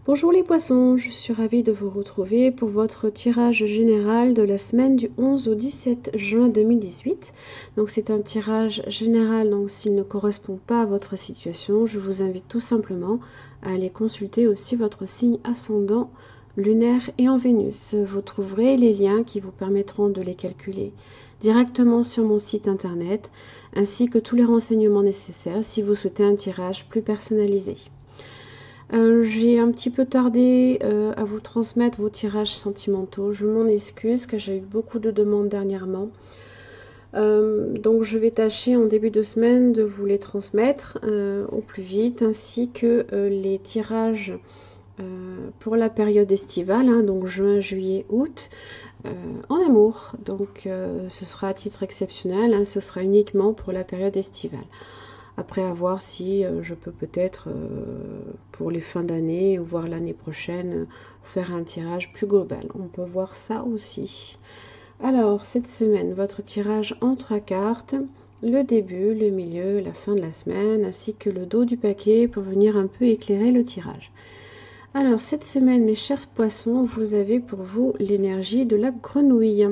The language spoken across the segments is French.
Bonjour les poissons, je suis ravie de vous retrouver pour votre tirage général de la semaine du 11 au 17 juin 2018. Donc c'est un tirage général, donc s'il ne correspond pas à votre situation, je vous invite tout simplement à aller consulter aussi votre signe ascendant, lunaire et en Vénus. Vous trouverez les liens qui vous permettront de les calculer directement sur mon site internet, ainsi que tous les renseignements nécessaires si vous souhaitez un tirage plus personnalisé. J'ai un petit peu tardé à vous transmettre vos tirages sentimentaux. Je m'en excuse car j'ai eu beaucoup de demandes dernièrement. Donc je vais tâcher en début de semaine de vous les transmettre au plus vite, ainsi que les tirages pour la période estivale, hein, donc juin, juillet, août, en amour. Donc ce sera à titre exceptionnel, hein, ce sera uniquement pour la période estivale. Après, à voir si je peux peut-être, pour les fins d'année ou voire l'année prochaine, faire un tirage plus global. On peut voir ça aussi. Alors, cette semaine, votre tirage en 3 cartes. Le début, le milieu, la fin de la semaine, ainsi que le dos du paquet pour venir un peu éclairer le tirage. Alors, cette semaine, mes chers poissons, vous avez pour vous l'énergie de la grenouille.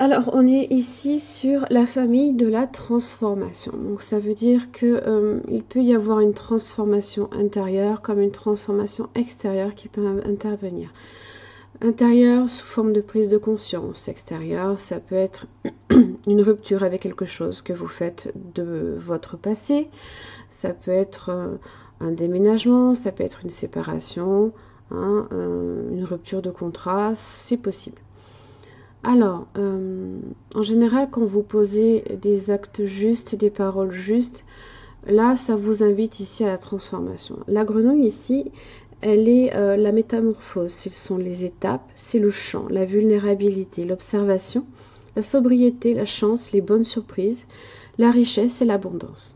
Alors, on est ici sur la famille de la transformation. Donc, ça veut dire que il peut y avoir une transformation intérieure comme une transformation extérieure qui peut intervenir. Intérieure sous forme de prise de conscience. Extérieure, ça peut être une rupture avec quelque chose que vous faites de votre passé. Ça peut être un déménagement, ça peut être une séparation, hein, une rupture de contrat, c'est possible. Alors, en général, quand vous posez des actes justes, des paroles justes, là, ça vous invite ici à la transformation. La grenouille ici, elle est la métamorphose. Ce sont les étapes, c'est le champ, la vulnérabilité, l'observation, la sobriété, la chance, les bonnes surprises, la richesse et l'abondance.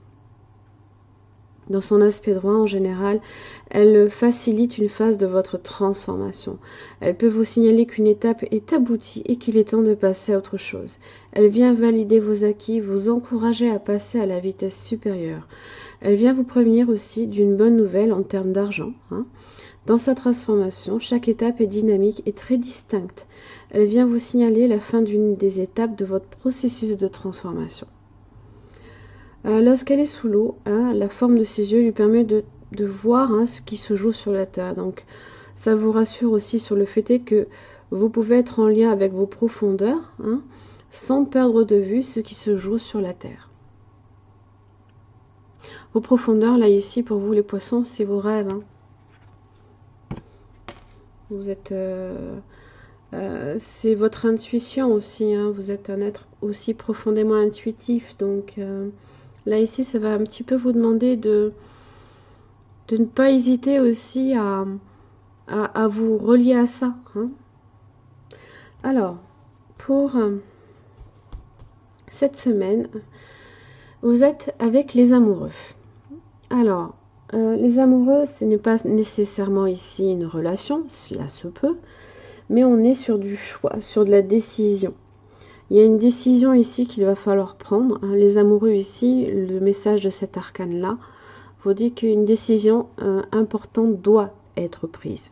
Dans son aspect droit, en général, elle facilite une phase de votre transformation. Elle peut vous signaler qu'une étape est aboutie et qu'il est temps de passer à autre chose. Elle vient valider vos acquis, vous encourager à passer à la vitesse supérieure. Elle vient vous prévenir aussi d'une bonne nouvelle en termes d'argent. Dans sa transformation, chaque étape est dynamique et très distincte. Elle vient vous signaler la fin d'une des étapes de votre processus de transformation. Lorsqu'elle est sous l'eau, la forme de ses yeux lui permet de voir ce qui se joue sur la terre. Donc, ça vous rassure aussi sur le fait que vous pouvez être en lien avec vos profondeurs, sans perdre de vue ce qui se joue sur la terre. Vos profondeurs, là, ici, pour vous, les poissons, c'est vos rêves. Vous êtes... c'est votre intuition aussi. Vous êtes un être aussi profondément intuitif. Donc... là, ici, ça va un petit peu vous demander de ne pas hésiter aussi à vous relier à ça. Alors, pour cette semaine, vous êtes avec les amoureux. Alors, les amoureux, ce n'est pas nécessairement ici une relation, cela se peut, mais on est sur du choix, sur de la décision. Il y a une décision ici qu'il va falloir prendre. Les amoureux ici, le message de cet arcane-là vous dit qu'une décision importante doit être prise.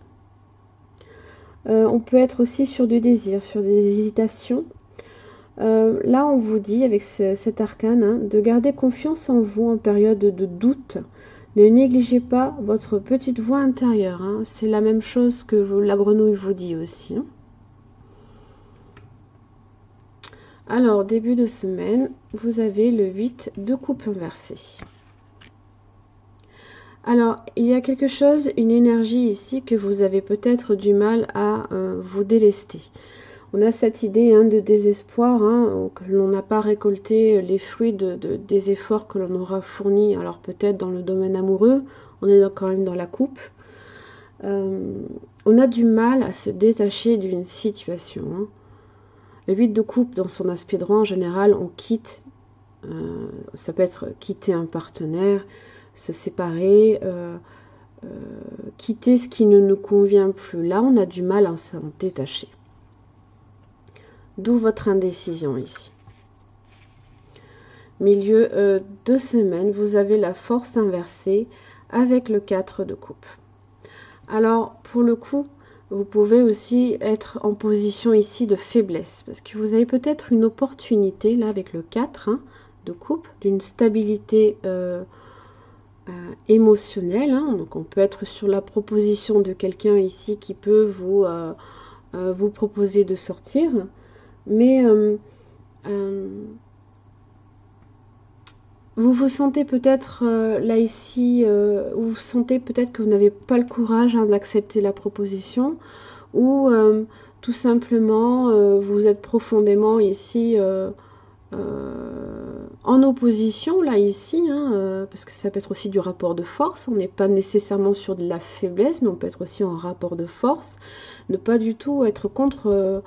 On peut être aussi sur du désir, sur des hésitations. Là, on vous dit, avec cet arcane, de garder confiance en vous en période de doute. Ne négligez pas votre petite voix intérieure. C'est la même chose que la grenouille vous dit aussi. Alors, début de semaine, vous avez le 8 de coupe inversée. Alors, il y a quelque chose, une énergie ici que vous avez peut-être du mal à vous délester. On a cette idée de désespoir, que l'on n'a pas récolté les fruits des efforts que l'on aura fournis. Alors peut-être dans le domaine amoureux, on est quand même dans la coupe. On a du mal à se détacher d'une situation. Le 8 de coupe, dans son aspect droit, en général, on quitte. Ça peut être quitter un partenaire, se séparer, quitter ce qui ne nous convient plus. Là, on a du mal à s'en détacher. D'où votre indécision ici. Milieu de semaine, vous avez la force inversée avec le 4 de coupe. Alors, pour le coup, vous pouvez aussi être en position ici de faiblesse, parce que vous avez peut-être une opportunité, là, avec le 4 hein, de coupe, d'une stabilité émotionnelle. Hein. Donc, on peut être sur la proposition de quelqu'un ici qui peut vous proposer de sortir, mais vous vous sentez peut-être là ici, vous sentez peut-être que vous n'avez pas le courage hein, d'accepter la proposition, ou tout simplement vous êtes profondément ici en opposition là ici, hein, parce que ça peut être aussi du rapport de force, on n'est pas nécessairement sur de la faiblesse, mais on peut être aussi en rapport de force, ne pas du tout être contre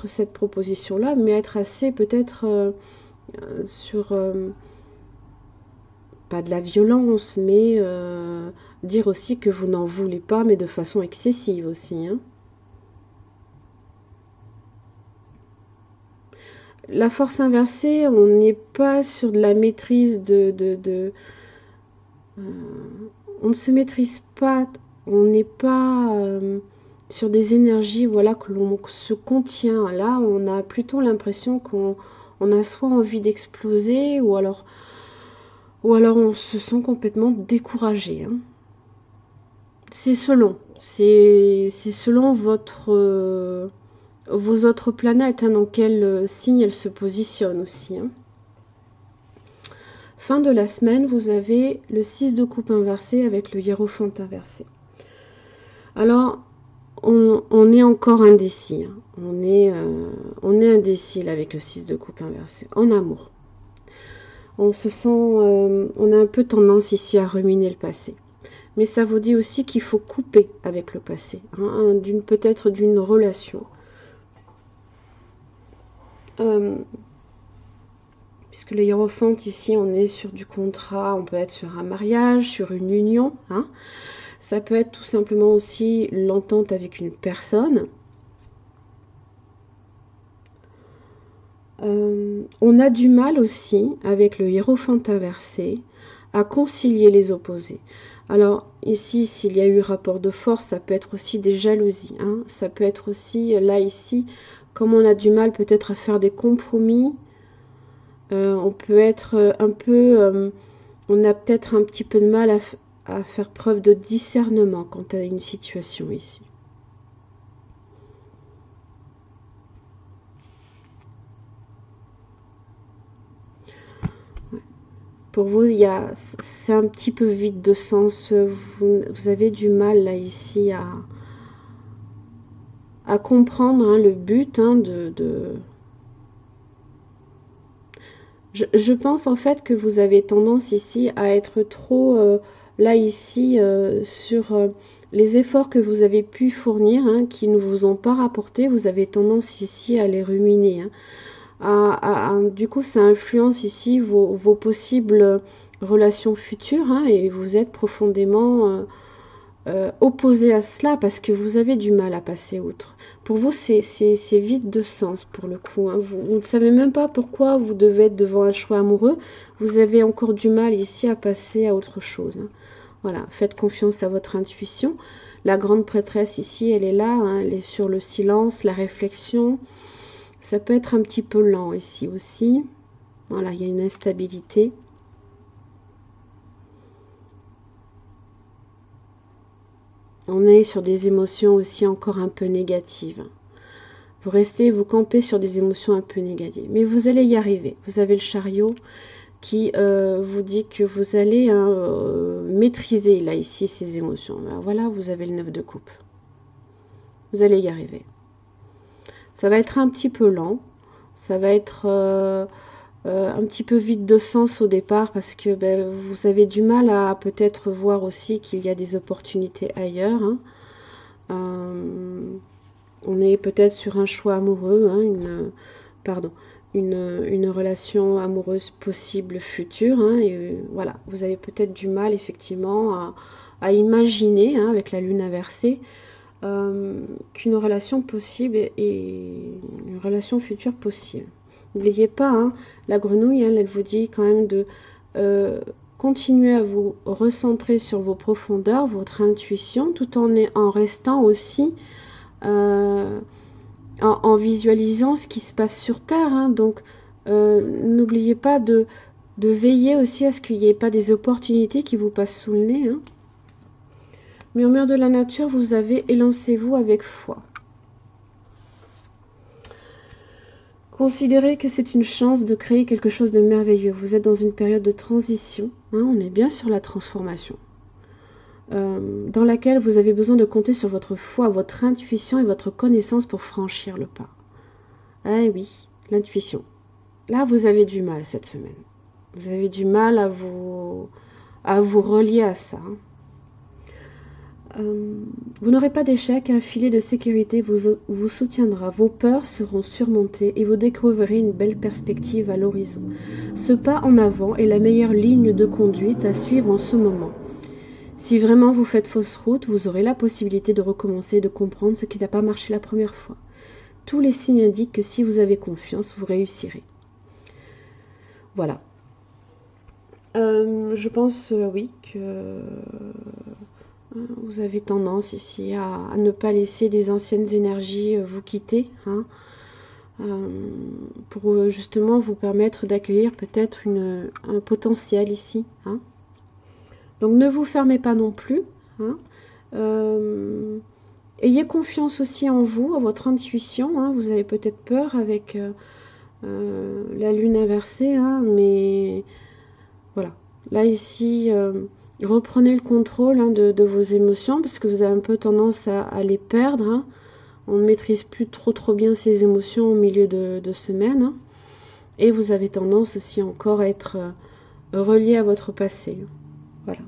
cette proposition là, mais être assez peut-être sur pas de la violence, mais dire aussi que vous n'en voulez pas, mais de façon excessive aussi. Hein. La force inversée, on n'est pas sur de la maîtrise on ne se maîtrise pas, on n'est pas sur des énergies voilà, que l'on se contient. Là, on a plutôt l'impression qu'on a soit envie d'exploser, ou alors on se sent complètement découragé. Hein. C'est selon vos autres planètes, hein, dans quel signe elles se positionnent aussi. Hein. Fin de la semaine, vous avez le 6 de coupe inversé avec le hiérophante inversé. Alors, on est encore indécis. Hein. On est indécis là, avec le 6 de coupe inversé, en amour. On se sent, on a un peu tendance ici à ruminer le passé. Mais ça vous dit aussi qu'il faut couper avec le passé, hein, peut-être d'une relation. Puisque le hiérophante ici, on est sur du contrat, on peut être sur un mariage, sur une union. Hein. Ça peut être tout simplement aussi l'entente avec une personne. On a du mal aussi, avec le hiérophante inversé, à concilier les opposés. Alors ici, s'il y a eu rapport de force, ça peut être aussi des jalousies. Hein. Ça peut être aussi, là, ici, comme on a du mal peut-être à faire des compromis, on peut être un peu... on a peut-être un petit peu de mal à faire preuve de discernement quant à une situation ici. Pour vous, c'est un petit peu vide de sens. Vous avez du mal là ici à comprendre hein, le but hein, Je pense en fait que vous avez tendance ici à être trop là ici sur les efforts que vous avez pu fournir hein, qui ne vous ont pas rapporté. Vous avez tendance ici à les ruminer. Hein. Du coup, ça influence ici vos possibles relations futures hein, et vous êtes profondément opposé à cela parce que vous avez du mal à passer outre. Pour vous, c'est vide de sens pour le coup. Hein. Vous ne savez même pas pourquoi vous devez être devant un choix amoureux. Vous avez encore du mal ici à passer à autre chose. Hein. Voilà, faites confiance à votre intuition. La grande prêtresse ici, elle est là. Hein, elle est sur le silence, la réflexion. Ça peut être un petit peu lent ici aussi. Voilà, il y a une instabilité. On est sur des émotions aussi encore un peu négatives. Vous restez, vous campez sur des émotions un peu négatives. Mais vous allez y arriver. Vous avez le chariot qui vous dit que vous allez maîtriser là ici ces émotions. Alors, voilà, vous avez le 9 de coupe. Vous allez y arriver. Ça va être un petit peu lent, ça va être un petit peu vide de sens au départ parce que vous avez du mal à peut-être voir aussi qu'il y a des opportunités ailleurs. Hein. On est peut-être sur un choix amoureux, hein, une relation amoureuse possible future. Hein, et voilà, vous avez peut-être du mal effectivement à imaginer hein, avec la lune inversée. Qu'une relation possible et une relation future possible. N'oubliez pas, hein, la grenouille, elle vous dit quand même continuez à vous recentrer sur vos profondeurs, votre intuition, tout en restant aussi en visualisant ce qui se passe sur Terre. Hein. Donc, n'oubliez pas de veiller aussi à ce qu'il n'y ait pas des opportunités qui vous passent sous le nez. Hein. Murmure de la nature, vous avez élancez-vous avec foi. Considérez que c'est une chance de créer quelque chose de merveilleux. Vous êtes dans une période de transition. Hein, on est bien sur la transformation. Dans laquelle vous avez besoin de compter sur votre foi, votre intuition et votre connaissance pour franchir le pas. Ah oui, l'intuition. Là, vous avez du mal cette semaine. Vous avez du mal à vous relier à ça. Vous n'aurez pas d'échec, un filet de sécurité vous soutiendra, vos peurs seront surmontées et vous découvrirez une belle perspective à l'horizon. Ce pas en avant est la meilleure ligne de conduite à suivre en ce moment. Si vraiment vous faites fausse route, vous aurez la possibilité de recommencer et de comprendre ce qui n'a pas marché la première fois. Tous les signes indiquent que si vous avez confiance, vous réussirez. Voilà. Je pense, oui, que vous avez tendance ici à ne pas laisser des anciennes énergies vous quitter, hein, pour justement vous permettre d'accueillir peut-être un potentiel ici. Hein. Donc ne vous fermez pas non plus. Hein. Ayez confiance aussi en vous, à votre intuition. Hein. Vous avez peut-être peur avec la lune inversée, hein, mais voilà. Là ici... reprenez le contrôle, hein, de vos émotions parce que vous avez un peu tendance à les perdre. Hein. On ne maîtrise plus trop bien ses émotions au milieu de semaine. Hein. Et vous avez tendance aussi encore à être relié à votre passé. Voilà.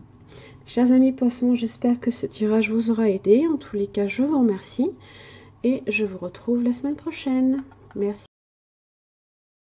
Chers amis poissons, j'espère que ce tirage vous aura aidé. En tous les cas, je vous remercie. Et je vous retrouve la semaine prochaine. Merci.